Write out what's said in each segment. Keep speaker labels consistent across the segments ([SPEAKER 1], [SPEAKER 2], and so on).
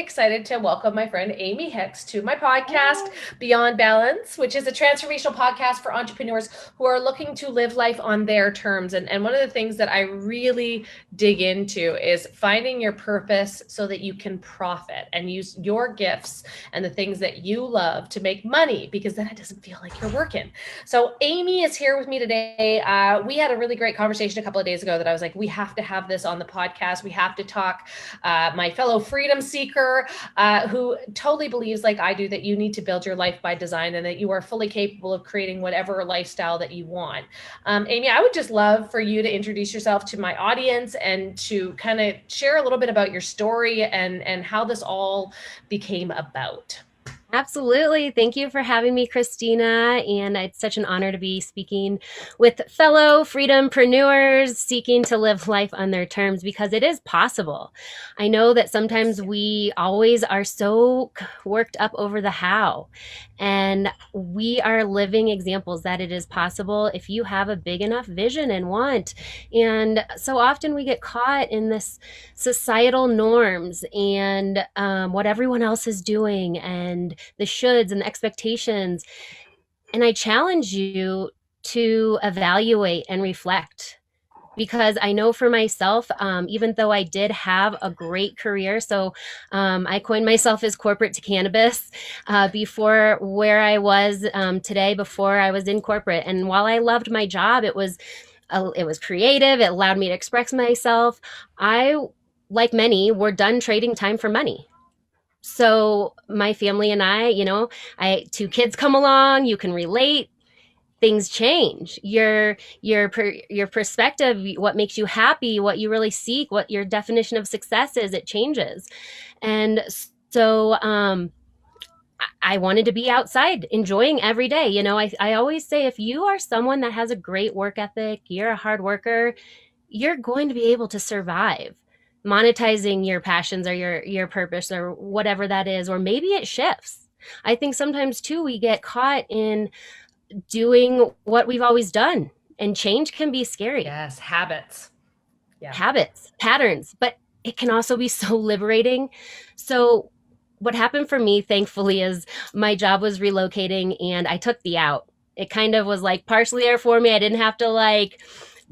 [SPEAKER 1] excited to welcome my friend Amy Hicks to my podcast, Beyond Balance, which is a transformational podcast for entrepreneurs who are looking to live life on their terms. And one of the things that I really dig into is finding your purpose so that you can profit and use your gifts and the things that you love to make money, because then it doesn't feel like you're working. So Amy is here with me today. We had a really great conversation a couple of days ago that I was like, we have to have this on the podcast. We have to talk. My fellow freedom seeker who totally believes, like I do, that you need to build your life by design and that you are fully capable of creating whatever lifestyle that you want. Amy, I would just love for you to introduce yourself to my audience and to kind of share a little bit about your story and how this all became about.
[SPEAKER 2] Absolutely. Thank you for having me, Christina. And it's such an honor to be speaking with fellow freedompreneurs seeking to live life on their terms, because it is possible. I know that sometimes we always are so worked up over the how, and we are living examples that it is possible if you have a big enough vision and want. And so often we get caught in this societal norms and what everyone else is doing, and the shoulds and the expectations. And I challenge you to evaluate and reflect, because I know for myself, even though I did have a great career, so I coined myself as corporate to cannabis before where I was today, before I was in corporate. And while I loved my job, it was creative. It allowed me to express myself. I, like many, were done trading time for money. So my family and I two kids come along, you can relate, things change. Your perspective, what makes you happy, what you really seek, what your definition of success is, it changes. And so I wanted to be outside enjoying every day. I always say, if you are someone that has a great work ethic, you're a hard worker, you're going to be able to survive monetizing your passions or your purpose or whatever that is. Or maybe it shifts. I think sometimes too we get caught in doing what we've always done, and change can be scary.
[SPEAKER 1] Yes, habits.
[SPEAKER 2] Yeah. Habits, patterns, but it can also be so liberating. So what happened for me, thankfully, is my job was relocating and I took the out. It kind of was like partially there for me. I didn't have to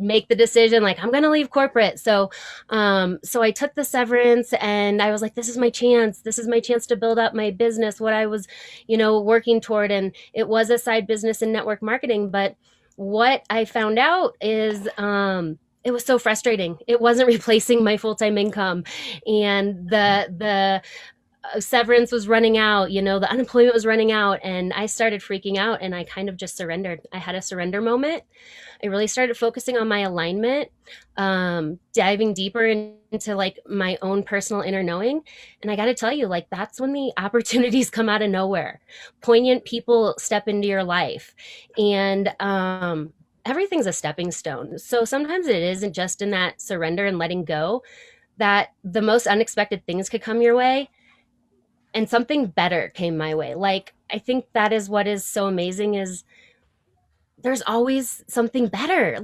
[SPEAKER 2] make the decision I'm going to leave corporate. So I took the severance and I was like, this is my chance to build up my business, what I was working toward. And it was a side business in network marketing. But what I found out is it was so frustrating. It wasn't replacing my full-time income, and the severance was running out, the unemployment was running out, and I started freaking out, and I kind of just surrendered. I had a surrender moment. I really started focusing on my alignment, diving deeper into my own personal inner knowing. And I got to tell you, that's when the opportunities come out of nowhere. Poignant people step into your life, and everything's a stepping stone. So sometimes it isn't just in that surrender and letting go that the most unexpected things could come your way. And something better came my way. I think that is what is so amazing, is there's always something better.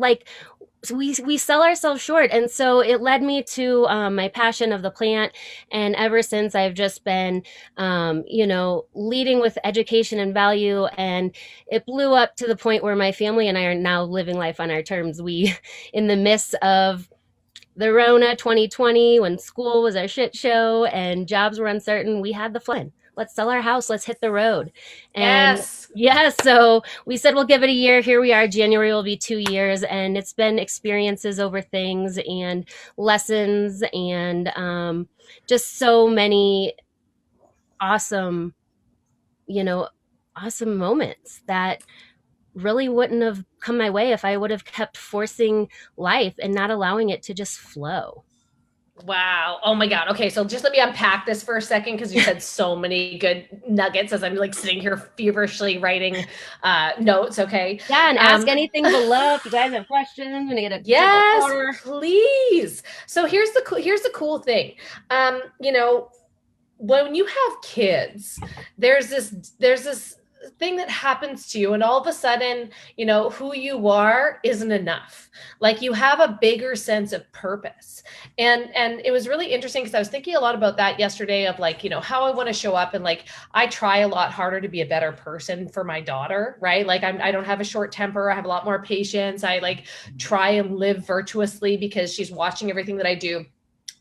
[SPEAKER 2] We sell ourselves short. And so it led me to my passion of the plant. And ever since, I've just been, leading with education and value. And it blew up to the point where my family and I are now living life on our terms. In the midst of the Rona 2020, when school was a shit show and jobs were uncertain, we had the fun. Let's sell our house. Let's hit the road. And so we said, we'll give it a year. Here we are. January will be 2 years. And it's been experiences over things and lessons and just so many awesome, awesome moments that really wouldn't have come my way if I would have kept forcing life and not allowing it to just flow.
[SPEAKER 1] Wow. Oh my God. Okay. So just let me unpack this for a second, because you said so many good nuggets as I'm sitting here feverishly writing notes. Okay.
[SPEAKER 2] Yeah. And ask anything below if you guys have questions. I'm gonna get a
[SPEAKER 1] yes, please. So here's the cool thing. When you have kids, there's this thing that happens to you, and all of a sudden, who you are isn't enough. Like, you have a bigger sense of purpose. And it was really interesting because I was thinking a lot about that yesterday, of like, how I want to show up, and like, I try a lot harder to be a better person for my daughter, right? Like, I don't have a short temper. I have a lot more patience. I like try and live virtuously because she's watching everything that I do.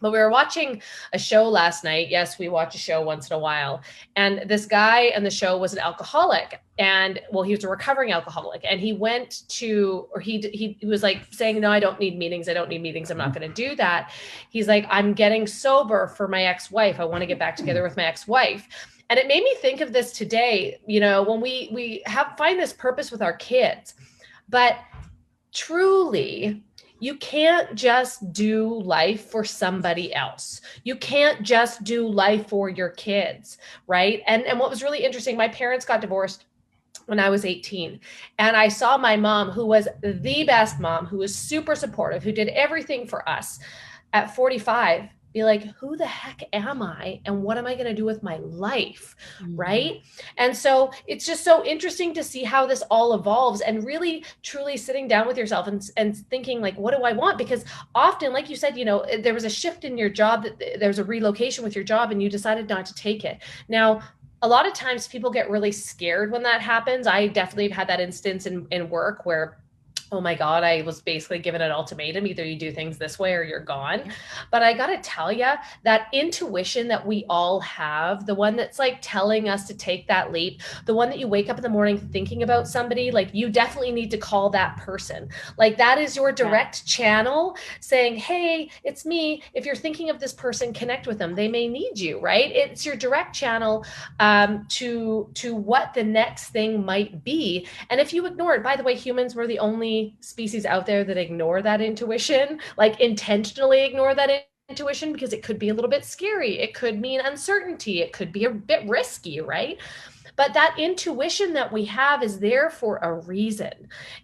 [SPEAKER 1] But we were watching a show last night. Yes, we watch a show once in a while. And this guy in the show was an alcoholic. And well, he was a recovering alcoholic. And he went to, or he was like saying, no, I don't need meetings. I don't need meetings. I'm not going to do that. He's like, I'm getting sober for my ex-wife. I want to get back together with my ex-wife. And it made me think of this today, when we find this purpose with our kids. But truly, you can't just do life for somebody else. You can't just do life for your kids, right? And what was really interesting, my parents got divorced when I was 18. And I saw my mom, who was the best mom, who was super supportive, who did everything for us, at 45, be like, who the heck am I? And what am I going to do with my life?
[SPEAKER 2] Mm-hmm.
[SPEAKER 1] Right. And so it's just so interesting to see how this all evolves, and really truly sitting down with yourself and thinking, like, what do I want? Because often, like you said, there was a shift in your job, that there's a relocation with your job, and you decided not to take it. Now, a lot of times people get really scared when that happens. I definitely have had that instance in work where, oh my God, I was basically given an ultimatum. Either you do things this way or you're gone. But I got to tell you, that intuition that we all have, the one that's like telling us to take that leap, the one that you wake up in the morning thinking about somebody, like, you definitely need to call that person. Like, that is your direct channel saying, hey, it's me. If you're thinking of this person, connect with them. They may need you, right? It's your direct channel to what the next thing might be. And if you ignore it, by the way, humans were the only species out there that ignore that intuition, like intentionally ignore that intuition, because it could be a little bit scary. It could mean uncertainty. It could be a bit risky, right? But that intuition that we have is there for a reason.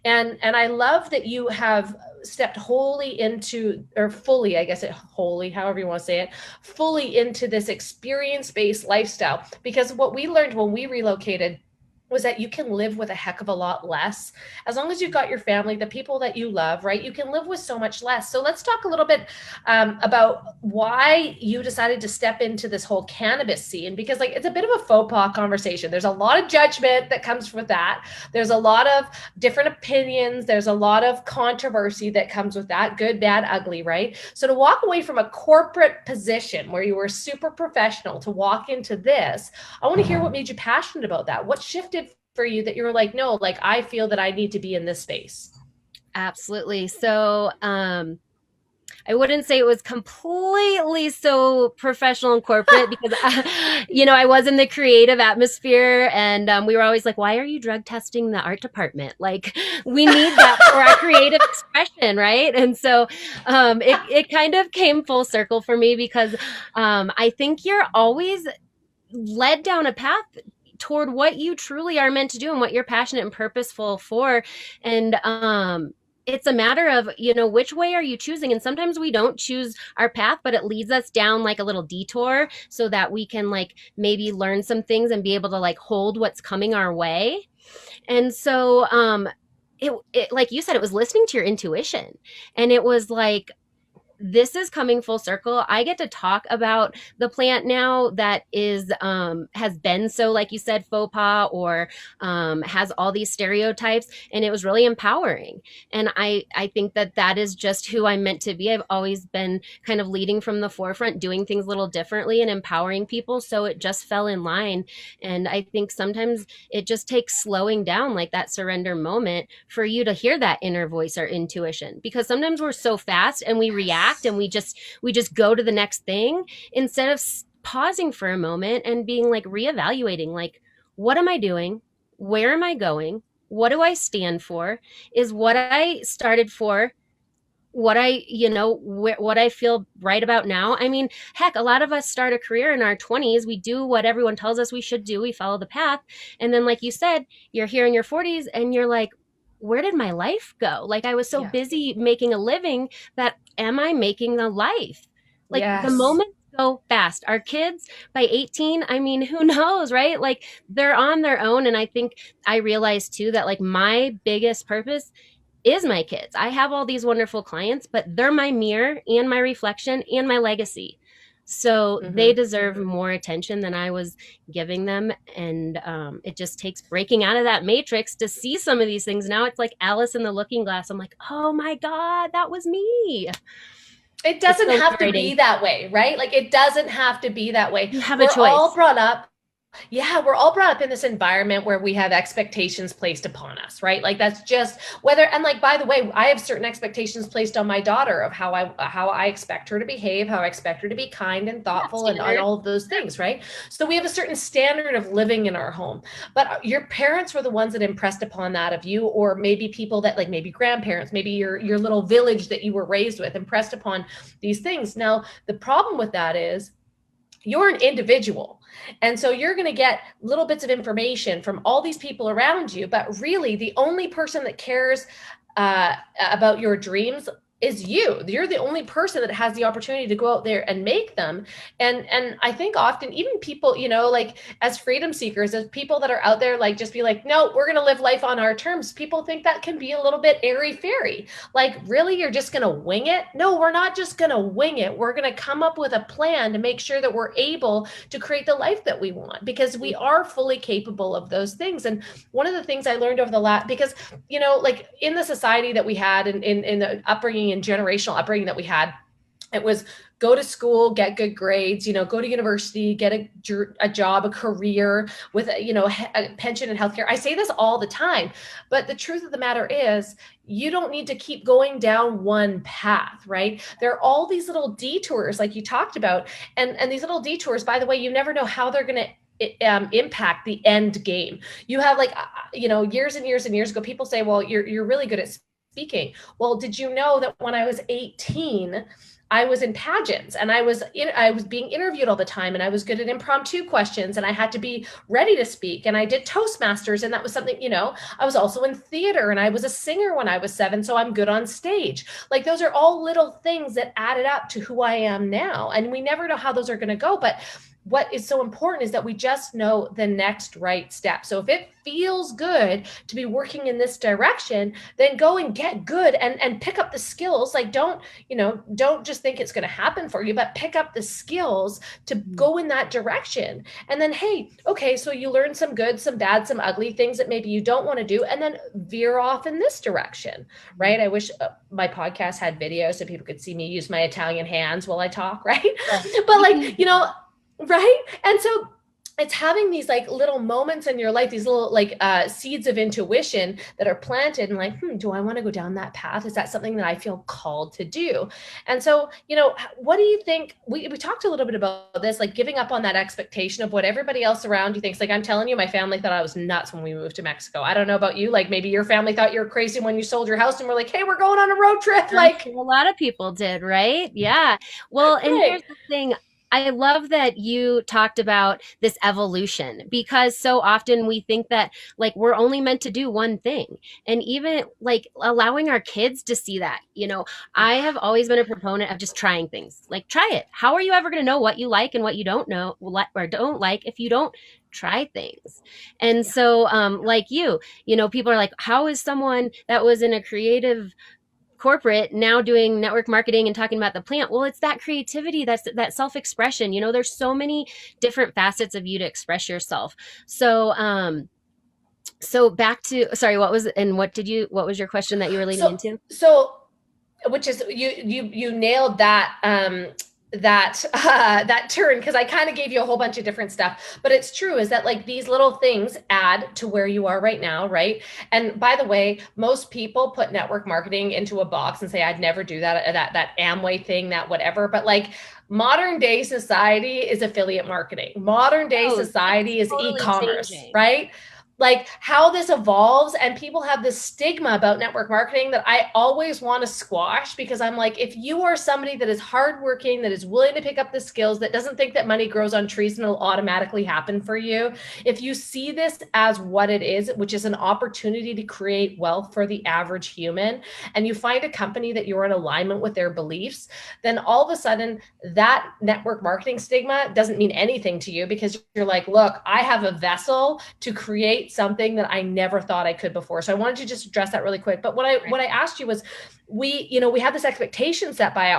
[SPEAKER 1] And I love that you have stepped wholly into, or fully, I guess, wholly, however you want to say it, fully into this experience-based lifestyle. Because what we learned when we relocated was that you can live with a heck of a lot less. As long as you've got your family, the people that you love, right? You can live with so much less. So let's talk a little bit about why you decided to step into this whole cannabis scene, because like, it's a bit of a faux pas conversation. There's a lot of judgment that comes with that. There's a lot of different opinions. There's a lot of controversy that comes with that, good, bad, ugly, right? So to walk away from a corporate position where you were super professional to walk into this, I want to hear what made you passionate about that. What shifted for you that you were like, no, like, I feel that I need to be in this space?
[SPEAKER 2] Absolutely. So, I wouldn't say it was completely so professional and corporate because, I was in the creative atmosphere, and we were always like, why are you drug testing the art department? Like, we need that for our creative expression, right? And so it kind of came full circle for me because I think you're always led down a path toward what you truly are meant to do and what you're passionate and purposeful for. And it's a matter of, which way are you choosing? And sometimes we don't choose our path, but it leads us down like a little detour so that we can like maybe learn some things and be able to like hold what's coming our way. And so it like you said, it was listening to your intuition. And it was like, this is coming full circle. I get to talk about the plant now that is has been so, like you said, faux pas, or has all these stereotypes, and it was really empowering. And I think that is just who I'm meant to be. I've always been kind of leading from the forefront, doing things a little differently and empowering people. So it just fell in line. And I think sometimes it just takes slowing down, like that surrender moment, for you to hear that inner voice or intuition. Because sometimes we're so fast and we react and we just go to the next thing instead of pausing for a moment and being like reevaluating, like, what am I doing? Where am I going? What do I stand for? Is what I started for what what I feel right about now? I mean, heck, a lot of us start a career in our 20s. We do what everyone tells us we should do. We follow the path. And then, like you said, you're here in your 40s and you're like, where did my life go? Like, I was so busy making a living that, am I making a life? Like, the
[SPEAKER 1] Yes.
[SPEAKER 2] moment so fast. Our kids by 18, I mean, who knows, right? Like they're on their own. And I think I realized too that like my biggest purpose is my kids. I have all these wonderful clients, but they're my mirror and my reflection and my legacy. So they
[SPEAKER 1] Mm-hmm.
[SPEAKER 2] deserve more attention than I was giving them. And it just takes breaking out of that matrix to see some of these things. Now it's like Alice in the Looking Glass. I'm like, oh my God, that was me.
[SPEAKER 1] It
[SPEAKER 2] It's
[SPEAKER 1] doesn't
[SPEAKER 2] so
[SPEAKER 1] have to be
[SPEAKER 2] liberating.
[SPEAKER 1] that way, right? Like it doesn't have to be that way.
[SPEAKER 2] You have a
[SPEAKER 1] We're all
[SPEAKER 2] choice.
[SPEAKER 1] brought up Yeah, we're all brought up in this environment where we have expectations placed upon us, right? Like that's just whether and like by the way, I have certain expectations placed on my daughter of how I expect her to behave, how I expect her to be kind and thoughtful and
[SPEAKER 2] Standard.
[SPEAKER 1] all of those things, right? So we have a certain standard of living in our home. But your parents were the ones that impressed upon that of you, or maybe people that like maybe grandparents, maybe your little village that you were raised with impressed upon these things. Now, the problem with that is you're an individual. And so you're going to get little bits of information from all these people around you. But really, the only person that cares about your dreams is you. You're the only person that has the opportunity to go out there and make them. And I think often even people, like as freedom seekers, as people that are out there, like just be like, no, we're going to live life on our terms. People think that can be a little bit airy fairy. Like, really, you're just going to wing it? No, we're not just going to wing it. We're going to come up with a plan to make sure that we're able to create the life that we want because we are fully capable of those things. And one of the things I learned over the last, because like in the society that we had in the upbringing and generational upbringing that we had, it was go to school, get good grades, go to university, get a job, a career with a pension and healthcare. I say this all the time, but the truth of the matter is you don't need to keep going down one path, right? There are all these little detours like you talked about, and these little detours, by the way, you never know how they're going to impact the end game. You have like years and years and years ago, people say, well, you're really good at speaking. Well, did you know that when I was 18, I was in pageants and I was being interviewed all the time, and I was good at impromptu questions, and I had to be ready to speak, and I did Toastmasters, and that was something, I was also in theater, and I was a singer when I was 7, so I'm good on stage. Like those are all little things that added up to who I am now, and we never know how those are going to go, but what is so important is that we just know the next right step. So if it feels good to be working in this direction, then go and get good and pick up the skills. Like don't just think it's going to happen for you, but pick up the skills to go in that direction. And then, hey, okay, so you learn some good, some bad, some ugly things that maybe you don't want to do, and then veer off in this direction, right? I wish my podcast had video so people could see me use my Italian hands while I talk, right? But like, right? And so it's having these like little moments in your life, these little like seeds of intuition that are planted and like, do I want to go down that path? Is that something that I feel called to do? And so, what do you think? We talked a little bit about this, like giving up on that expectation of what everybody else around you thinks. Like I'm telling you, my family thought I was nuts when we moved to Mexico. I don't know about you. Like maybe your family thought you were crazy when you sold your house and we're like, hey, we're going on a road trip.
[SPEAKER 2] I'm
[SPEAKER 1] Like,
[SPEAKER 2] sure a lot of people did, right? Yeah. Well, and here's
[SPEAKER 1] right.
[SPEAKER 2] the thing. I love that you talked about this evolution because so often we think that like we're only meant to do one thing. And even like allowing our kids to see that, I have always been a proponent of just trying things. Like try it. How are you ever going to know what you like and what you don't know or don't like if you don't try things? And so like people are like, how is someone that was in a creative corporate now doing network marketing and talking about the plant? Well, it's that creativity, that's that self-expression. There's so many different facets of you to express yourself. So back to, sorry, what was your question that you were leading
[SPEAKER 1] So,
[SPEAKER 2] into?
[SPEAKER 1] so which is you nailed that turn, because I kind of gave you a whole bunch of different stuff, but it's true is that like these little things add to where you are right now, right? And by the way, most people put network marketing into a box and say I'd never do that Amway thing, that whatever, but like modern day society is affiliate marketing, modern day
[SPEAKER 2] Oh, that's
[SPEAKER 1] society is
[SPEAKER 2] totally
[SPEAKER 1] e-commerce,
[SPEAKER 2] changing.
[SPEAKER 1] right? like how this evolves, and people have this stigma about network marketing that I always want to squash, because I'm like, if you are somebody that is hardworking, that is willing to pick up the skills, that doesn't think that money grows on trees and it'll automatically happen for you, if you see this as what it is, which is an opportunity to create wealth for the average human, and you find a company that you're in alignment with their beliefs, then all of a sudden that network marketing stigma doesn't mean anything to you, because you're like, look, I have a vessel to create something that I never thought I could before. So I wanted to just address that really quick. But what I asked you was, we have this expectation set by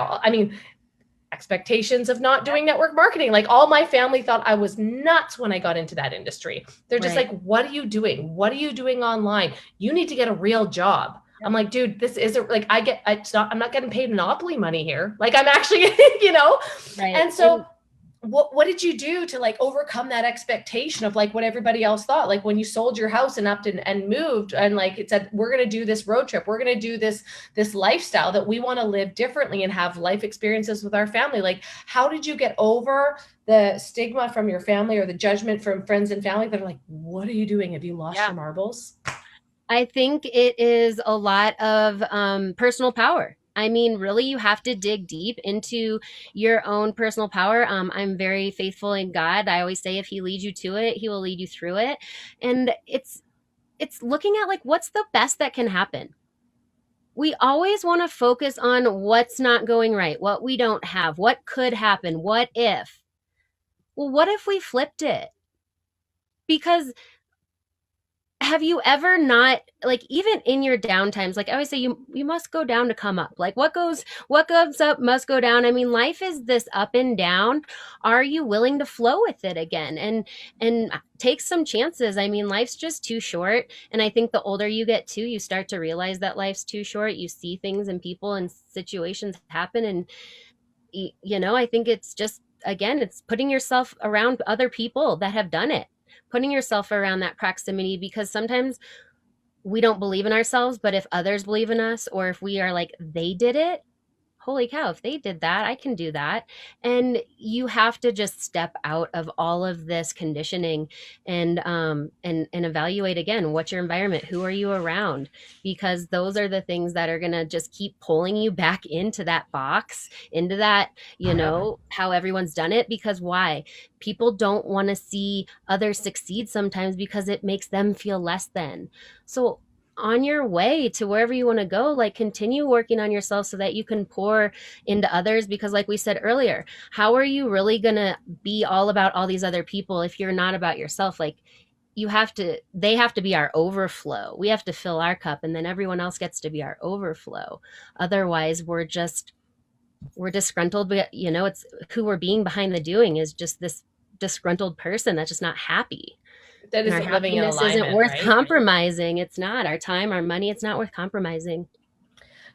[SPEAKER 1] expectations of not doing network marketing. Like, all my family thought I was nuts when I got into that industry. They're just
[SPEAKER 2] Right.
[SPEAKER 1] like, what are you doing? What are you doing online? You need to get a real job. I'm like, dude, this isn't like, I'm not getting paid monopoly money here. Like, I'm actually, you know?
[SPEAKER 2] Right.
[SPEAKER 1] And so what did you do to like overcome that expectation of like what everybody else thought? Like when you sold your house and upped and moved, and like it said, we're going to do this road trip, we're going to do this lifestyle that we want to live differently and have life experiences with our family. Like, how did you get over the stigma from your family or the judgment from friends and family that are like, what are you doing? Have you lost
[SPEAKER 2] Yeah.
[SPEAKER 1] your marbles?
[SPEAKER 2] I think it is a lot of personal power. I mean, really, you have to dig deep into your own personal power. I'm very faithful in God. I always say, if He leads you to it, He will lead you through it. And it's looking at like what's the best that can happen. We always want to focus on what's not going right, what we don't have, what could happen, what if. Well, what if we flipped it? Because have you ever not, like, even in your down times, like I always say, you must go down to come up. Like what goes up must go down. I mean, life is this up and down. Are you willing to flow with it again and take some chances? I mean, life's just too short. And I think the older you get too, you start to realize that life's too short. You see things and people and situations happen, and I think it's just, again, it's putting yourself around other people that have done it, putting yourself around that proximity, because sometimes we don't believe in ourselves, but if others believe in us, or if we are like, they did it, holy cow, if they did that, I can do that. And you have to just step out of all of this conditioning and evaluate again, what's your environment, who are you around, because those are the things that are going to just keep pulling you back into that box, into that, how everyone's done it. Because why? People don't want to see others succeed sometimes, because it makes them feel less than. So on your way to wherever you want to go, like, continue working on yourself so that you can pour into others. Because like we said earlier, how are you really going to be all about all these other people if you're not about yourself? Like, they have to be our overflow. We have to fill our cup, and then everyone else gets to be our overflow. Otherwise, we're disgruntled, but it's who we're being behind the doing is just this disgruntled person that's just not happy.
[SPEAKER 1] That
[SPEAKER 2] And our
[SPEAKER 1] isn't living in
[SPEAKER 2] happiness isn't
[SPEAKER 1] alignment,
[SPEAKER 2] worth
[SPEAKER 1] right?
[SPEAKER 2] compromising. It's not. Our time, our money, it's not worth compromising.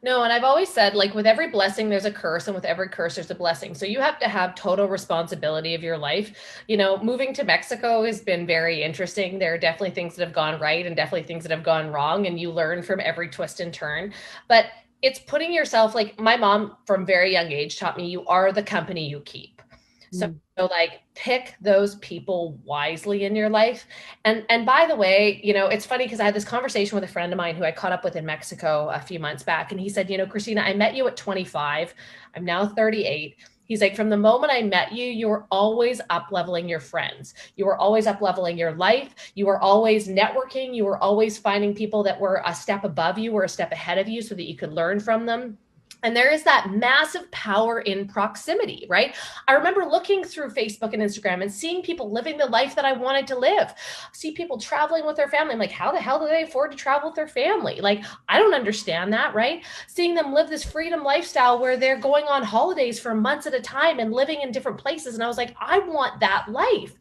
[SPEAKER 1] No, and I've always said, like, with every blessing, there's a curse, and with every curse, there's a blessing. So you have to have total responsibility of your life. Moving to Mexico has been very interesting. There are definitely things that have gone right and definitely things that have gone wrong, and you learn from every twist and turn. But it's putting yourself, like, my mom from very young age taught me, you are the company you keep. So,
[SPEAKER 2] Mm.
[SPEAKER 1] like, pick those people wisely in your life. And by the way, it's funny because I had this conversation with a friend of mine who I caught up with in Mexico a few months back. And he said, Christina, I met you at 25. I'm now 38. He's like, from the moment I met you, you were always up leveling your friends. You were always up leveling your life. You were always networking. You were always finding people that were a step above you or a step ahead of you so that you could learn from them. And there is that massive power in proximity, right? I remember looking through Facebook and Instagram and seeing people living the life that I wanted to live. See people traveling with their family. I'm like, how the hell do they afford to travel with their family? Like, I don't understand that, right? Seeing them live this freedom lifestyle where they're going on holidays for months at a time and living in different places. And I was like, I want that life.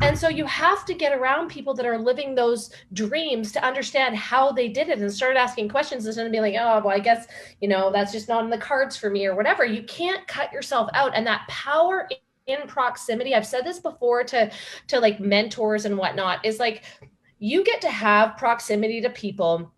[SPEAKER 1] And so you have to get around people that are living those dreams to understand how they did it, and start asking questions instead of being like, oh, well, I guess, that's just not in the cards for me or whatever. You can't cut yourself out. And that power in proximity, I've said this before to like mentors and whatnot, is like, you get to have proximity to people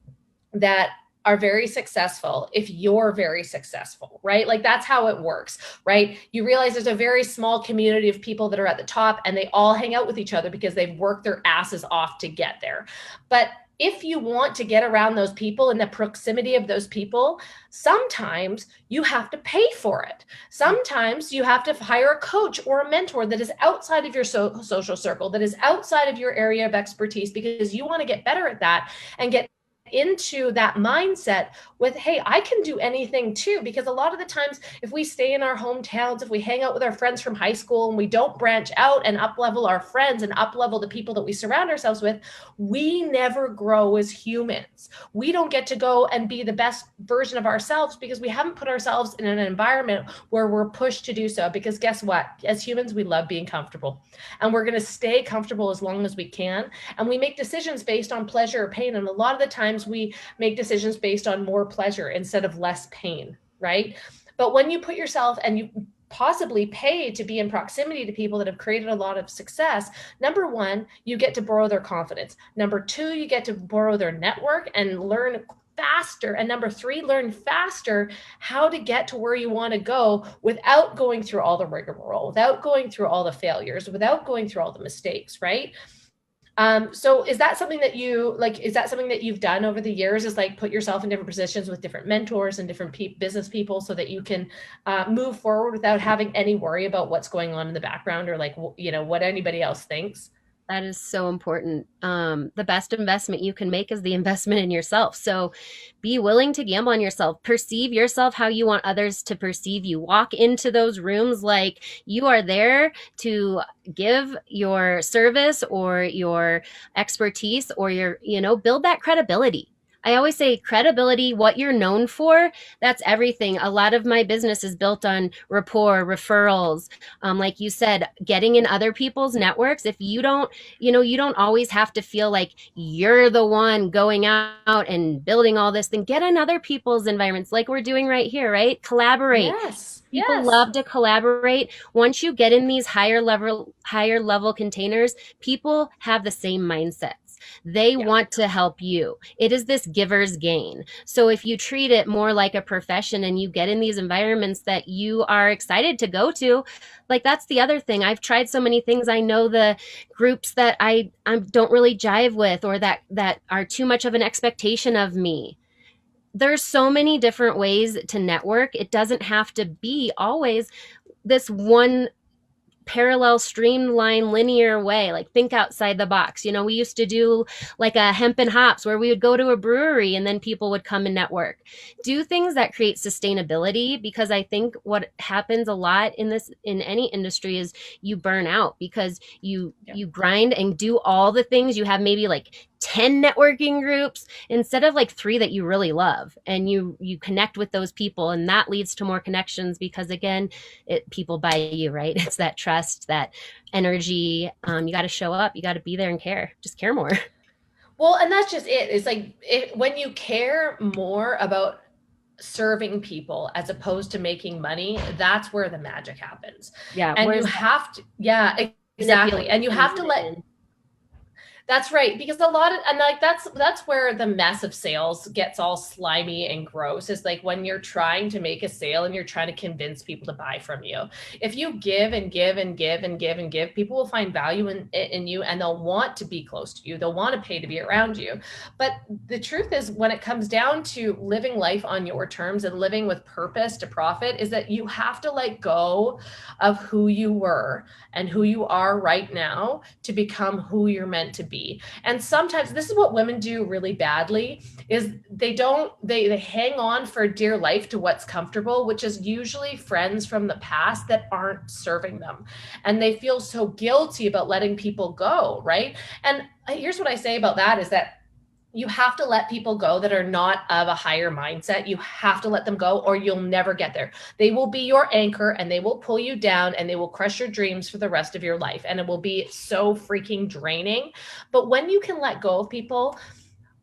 [SPEAKER 1] that are very successful if you're very successful, right? Like that's how it works, right? You realize there's a very small community of people that are at the top and they all hang out with each other because they've worked their asses off to get there. But if you want to get around those people in the proximity of those people, sometimes you have to pay for it. Sometimes you have to hire a coach or a mentor that is outside of your social circle, that is outside of your area of expertise, because you want to get better at that and get into that mindset with, hey, I can do anything too. Because a lot of the times, if we stay in our hometowns, if we hang out with our friends from high school and we don't branch out and up level our friends and up level the people that we surround ourselves with, we never grow as humans. We don't get to go and be the best version of ourselves because we haven't put ourselves in an environment where we're pushed to do so. Because guess what? As humans, we love being comfortable, and we're going to stay comfortable as long as we can. And we make decisions based on pleasure or pain. And a lot of the times we make decisions based on more pleasure instead of less pain, right? But when you put yourself and you possibly pay to be in proximity to people that have created a lot of success, number one, you get to borrow their confidence. Number two, you get to borrow their network and learn faster. And number three, learn faster how to get to where you want to go without going through all the rigmarole, without going through all the failures, without going through all the mistakes, right? So is that something that you like, is that something that you've done over the years, is like put yourself in different positions with different mentors and different business people so that you can move forward without having any worry about what's going on in the background or like, you know, what anybody else thinks?
[SPEAKER 2] That is so important. The best investment you can make is the investment in yourself. So be willing to gamble on yourself. Perceive yourself how you want others to perceive you. Walk into those rooms like you are there to give your service or your expertise or your, build that credibility. I always say credibility, what you're known for, that's everything. A lot of my business is built on rapport, referrals. Like you said, getting in other people's networks. If you don't, you don't always have to feel like you're the one going out and building all this thing. Get in other people's environments like we're doing right here, right? Collaborate.
[SPEAKER 1] Yes.
[SPEAKER 2] People
[SPEAKER 1] Yes.
[SPEAKER 2] love to collaborate. Once you get in these higher level containers, people have the same mindsets. They
[SPEAKER 1] Yeah.
[SPEAKER 2] want to help you. It is this giver's gain. So if you treat it more like a profession and you get in these environments that you are excited to go to, like that's the other thing. I've tried so many things. I know the groups that I don't really jive with, or that are too much of an expectation of me. There's so many different ways to network. It doesn't have to be always this one parallel, streamlined, linear way. Like think outside the box. We used to do like a hemp and hops where we would go to a brewery and then people would come and network. Do things that create sustainability, because I think what happens a lot in any industry is you burn out because you grind and do all the things. You have maybe like 10 networking groups instead of like 3 that you really love, and you connect with those people, and that leads to more connections because again, people buy you, right? It's that trust, that energy. You got to show up, you got to be there and care, just care more.
[SPEAKER 1] Well, and that's just it. It's like when you care more about serving people as opposed to making money, that's where the magic happens.
[SPEAKER 2] Yeah,
[SPEAKER 1] And you
[SPEAKER 2] where's
[SPEAKER 1] have to, yeah, exactly. And you have to let, that's right, because a lot of, and like that's where the mess of sales gets all slimy and gross, is like when you're trying to make a sale and you're trying to convince people to buy from you. If you give and give and give and give and give, people will find value in you, and they'll want to be close to you. They'll want to pay to be around you. But the truth is, when it comes down to living life on your terms and living with purpose to profit, is that you have to let go of who you were and who you are right now to become who you're meant to be. And sometimes this is what women do really badly, is they hang on for dear life to what's comfortable, which is usually friends from the past that aren't serving them. And they feel so guilty about letting people go, right? And here's what I say about that is that you have to let people go that are not of a higher mindset. You have to let them go or you'll never get there. They will be your anchor and they will pull you down and they will crush your dreams for the rest of your life. And it will be so freaking draining. But when you can let go of people,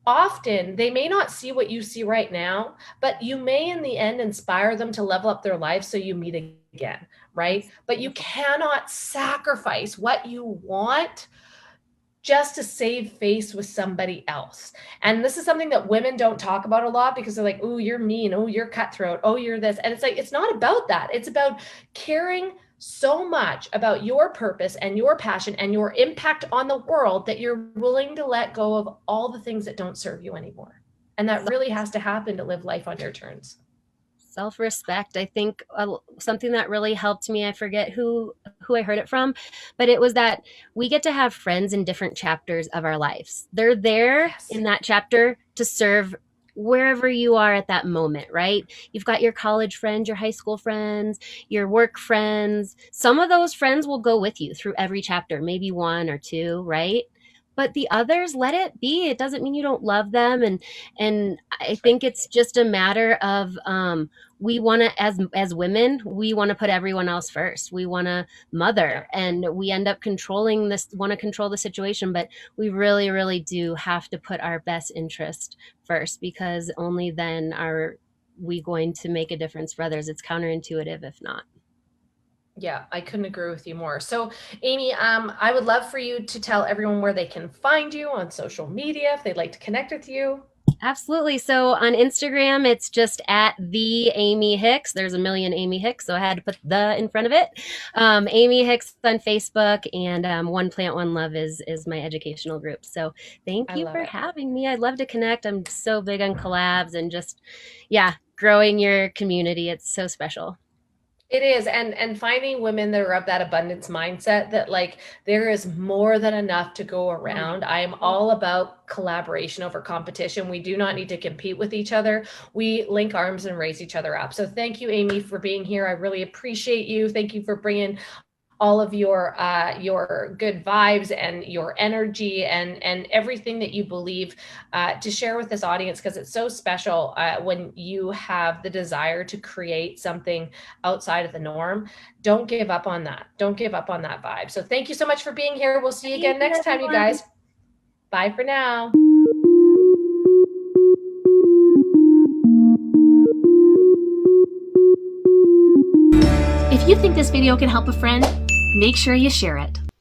[SPEAKER 1] often they may not see what you see right now, but you may in the end inspire them to level up their lives so you meet again, right? But you cannot sacrifice what you want just to save face with somebody else. And this is something that women don't talk about a lot because they're like, oh, you're mean. Oh, you're cutthroat. Oh, you're this. And it's like, it's not about that. It's about caring so much about your purpose and your passion and your impact on the world that you're willing to let go of all the things that don't serve you anymore. And that really has to happen to live life on your terms.
[SPEAKER 2] Self-respect, I think, something that really helped me, I forget who I heard it from, but it was that we get to have friends in different chapters of our lives. They're there
[SPEAKER 1] Yes.
[SPEAKER 2] in that chapter to serve wherever you are at that moment, right? You've got your college friends, your high school friends, your work friends. Some of those friends will go with you through every chapter, maybe one or two, right? But the others, let it be. It doesn't mean you don't love them. And I think it's just a matter of we want to, as women, we want to put everyone else first. We want to mother, and we end up controlling this, want to control the situation, but we really, really do have to put our best interest first, because only then are we going to make a difference for others. It's counterintuitive if not.
[SPEAKER 1] Yeah, I couldn't agree with you more. So, Amy, I would love for you to tell everyone where they can find you on social media if they'd like to connect with you.
[SPEAKER 2] Absolutely. So on Instagram, it's just at the Amy Hicks. There's a million Amy Hicks, so I had to put the in front of it. Amy Hicks on Facebook, and One Plant One Love is my educational group. So thank you for having me. I'd love to connect. I'm so big on collabs and just, yeah, growing your community. It's so special.
[SPEAKER 1] It is. And finding women that are of that abundance mindset, that like there is more than enough to go around. I am all about collaboration over competition. We do not need to compete with each other. We link arms and raise each other up. So thank you, Amy, for being here. I really appreciate you. Thank you for bringing all of your good vibes and your energy and everything that you believe to share with this audience, because it's so special when you have the desire to create something outside of the norm. Don't give up on that. Don't give up on that vibe. So thank you so much for being here. We'll see you again next time, you guys. Bye for now.
[SPEAKER 3] If you think this video can help a friend, make sure you share it.